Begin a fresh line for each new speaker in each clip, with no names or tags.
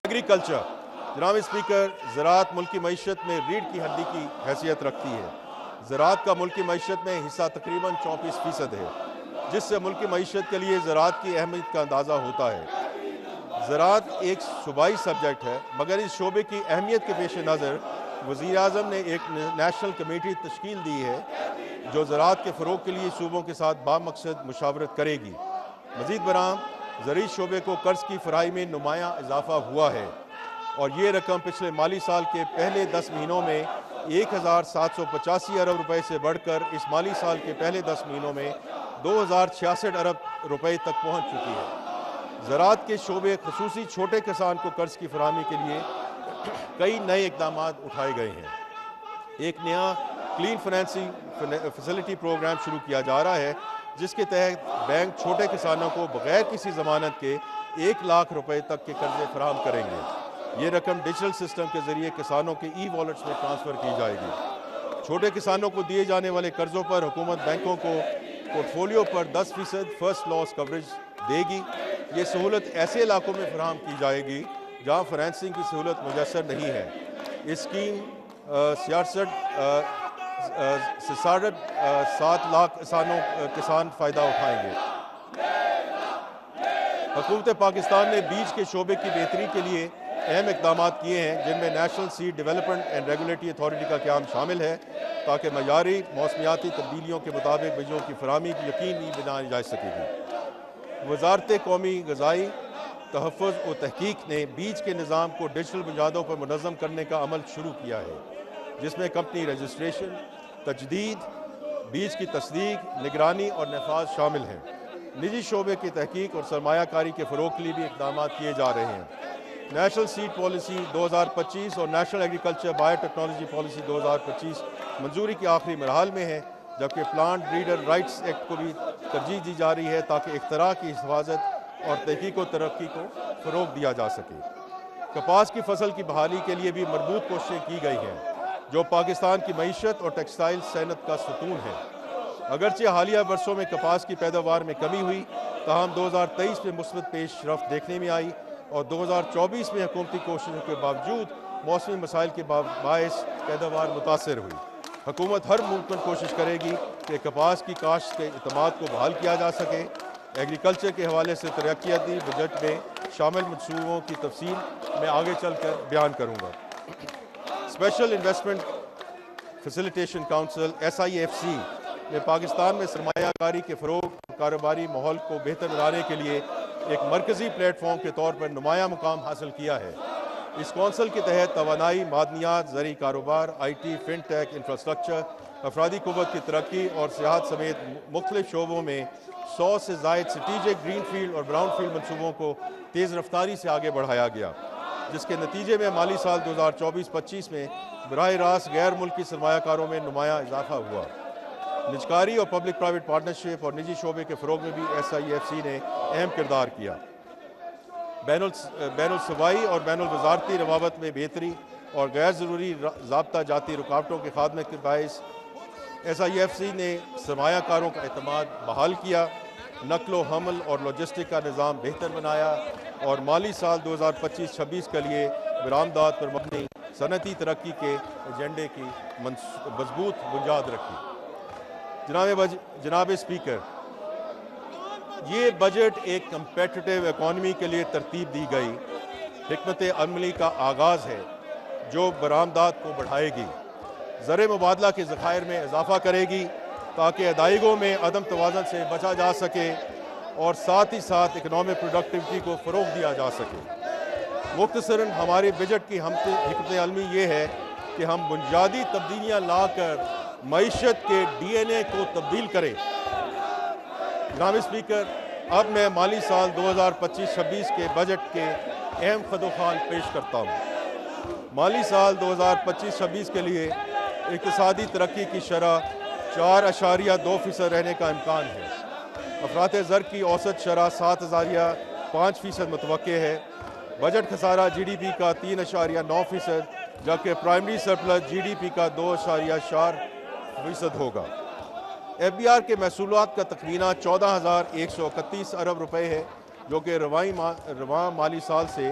Agriculture جناب speaker, زراعت ملکی معیشت میں ریڑھ کی ہڈی کی حیثیت رکھتی ہے۔ زراعت کا ملکی معیشت میں حصہ تقریباً 34% ہے، جس سے ملکی معیشت کے لیے زراعت کی اہمیت کا اندازہ ہوتا ہے۔ زراعت ایک صوبائی سبجیکٹ ہے، مگر اس شعبے کی اہمیت کے پیش نظر وزیر اعظم نے ایک نیشنل کمیٹی تشکیل دی ہے جو زراعت کے فروغ کے لیے صوبوں کے ساتھ بامقصد مشاورت کرے گی۔ مزید برآں زرعی شعبے کو قرض کی فراہمی میں نمایاں اضافہ ہوا ہے اور یہ رقم پچھلے مالی سال کے پہلے 10 مہینوں میں 1785 ارب روپے سے بڑھ کر اس مالی سال کے پہلے 10 مہینوں میں 2066 ارب روپے تک پہنچ چکی ہے۔ زراعت کے شعبے خصوصی چھوٹے کسان کو قرض کی فراہمی کے لیے کئی نئے اقدامات اٹھائے گئے ہیں۔ ایک نیا کلین فنانسنگ فیسلٹی پروگرام شروع کیا جا رہا ہے، جس کے تحت بینک چھوٹے کسانوں کو بغیر کسی ضمانت کے 1 لاکھ روپے تک کے قرضے فراہم کریں گے۔ یہ رقم ڈیجیٹل سسٹم کے ذریعے کسانوں کے ای والیٹس میں ٹرانسفر کی جائے گی۔ چھوٹے کسانوں کو دیے جانے والے قرضوں پر حکومت بینکوں کو پورٹ فولیو پر 10% فرسٹ لاس کوریج دے گی۔ یہ سہولت ایسے علاقوں میں فراہم کی جائے گی جہاں فنانسنگ کی سہولت میسر نہیں ہے۔ اس اسکیم 7 لاکھ کسان فائدہ اٹھائیں گے۔ حکومت پاکستان نے بیج کے شعبے کی بہتری کے لیے اہم اقدامات کیے ہیں، جن میں national seed development and regulatory authority کا قیام شامل ہے تاکہ معیاری موسمیاتی تبدیلیوں کے مطابق بیجوں کی فراہمی کی یقینی بنائی جا سکے گی۔ وزارت قومی غذائی تحفظ و تحقیق نے بیج کے نظام کو ڈیجیٹل بنیادوں پر منظم کرنے کا عمل شروع کیا ہے، جس میں کمپنی رجسٹریشن، تجدید، بیج کی تصدیق، نگرانی اور نفاذ شامل ہیں۔ نجی شعبے کی تحقیق اور سرمایہ کاری کے فروغ کے لیے بھی اقدامات کیے جا رہے ہیں۔ نیشنل سیڈ پالیسی 2025 اور national agriculture bio technology policy 2025 منظوری کے آخری مراحل میں ہیں، جبکہ پلانٹ بریڈر رائٹس ایکٹ کو بھی ترجیح دی جا رہی ہے تاکہ اختراع کی حفاظت اور تحقیق و ترقی کو فروغ دیا جا سکے۔ کپاس کی فصل کی بحالی کے لیے بھی مربوط کوششیں کی گئی ہیں، جو پاکستان کی معیشت اور ٹیکسٹائل صنعت کا ستون ہے۔ اگرچہ حالیہ برسوں میں کپاس کی پیداوار میں کمی ہوئی، تاہم 2023 میں مثبت پیش رفت دیکھنے میں آئی اور 2024 میں حکومتی کوششوں کے باوجود موسمی مسائل کے باعث پیداوار متاثر ہوئی۔ حکومت ہر ممکن کوشش کرے گی کہ کپاس کی کاشت کے اعتماد کو بحال کیا جا سکے۔ ایگریکلچر کے حوالے سے ترقیاتی بجٹ میں شامل منصوبوں کی تفصیل میں آگے چل کر بیان کروں گا۔ Special investment facilitation council SIFC نے پاکستان میں سرمایہ کاری کے فروغ اور کاروباری ماحول کو بہتر بنانے کے لیے ایک مرکزی پلیٹ فارم کے طور پر نمایاں مقام حاصل کیا ہے۔ اس کونسل کے تحت توانائی، معدنیات، زرعی کاروبار، IT، فن ٹیک، انفراسٹرکچر، افرادی قوت کی ترقی اور سیاحت سمیت مختلف شعبوں میں 100 سے زائد اسٹریٹجک گرین فیلڈ اور براؤن فیلڈ منصوبوں کو تیز رفتاری سے آگے بڑھایا گیا، جس کے نتیجے میں مالی سال 2024-25 میں براہ راست غیر ملکی سرمایہ کاروں میں نمایاں اضافہ ہوا۔ نجکاری اور پبلک پرائیویٹ پارٹنرشپ اور نجی شعبے کے فروغ میں بھی SIFC نے اہم کردار کیا۔ بین الصوبائی اور بین الوزارتی روابط میں بہتری اور غیر ضروری ضابطہ جاتی رکاوٹوں کے خاتمے کے باعث SIFC نے سرمایہ کاروں کا اعتماد بحال کیا، نقل و حمل اور لاجسٹک کا نظام بہتر بنایا اور مالی سال 2025-26 کے لیے برآمدات پر مبنی صنعتی ترقی کے ایجنڈے کی مضبوط بنیاد رکھی۔ جناب اسپیکر، یہ بجٹ ایک کمپیٹیٹیو اکانومی کے لیے ترتیب دی گئی حکمت عملی کا آغاز ہے جو برآمدات کو بڑھائے گی، زر مبادلہ کے ذخائر میں اضافہ کرے گی تاکہ ادائیگیوں میں عدم توازن سے بچا جا سکے اور ساتھ ہی ساتھ اکنامک پروڈکٹیوٹی کو فروغ دیا جا سکے۔ مختصراً ہمارے بجٹ کی حکمت عملی یہ ہے کہ ہم بنیادی تبدیلیاں لا کر معیشت کے DNA کو تبدیل کریں۔ جناب اسپیکر، اب میں مالی سال 2025-26 کے بجٹ کے اہم خدوخال پیش کرتا ہوں۔ مالی سال 2025-26 کے لیے اقتصادی ترقی کی شرح 4.2% رہنے کا امکان ہے۔ افراط زر کی اوسط شرح 7.5% متوقع ہے۔ بجٹ خسارہ GDP کا 3.9%، جبکہ پرائمری سرپلس GDP کا 2.4% ہوگا۔ FBR کے محصولات کا تخمینہ 14,131 ارب روپے ہے، جو کہ رواں مالی سال سے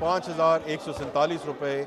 5,147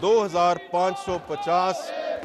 2,550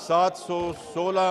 716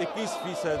21%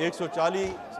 140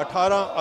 18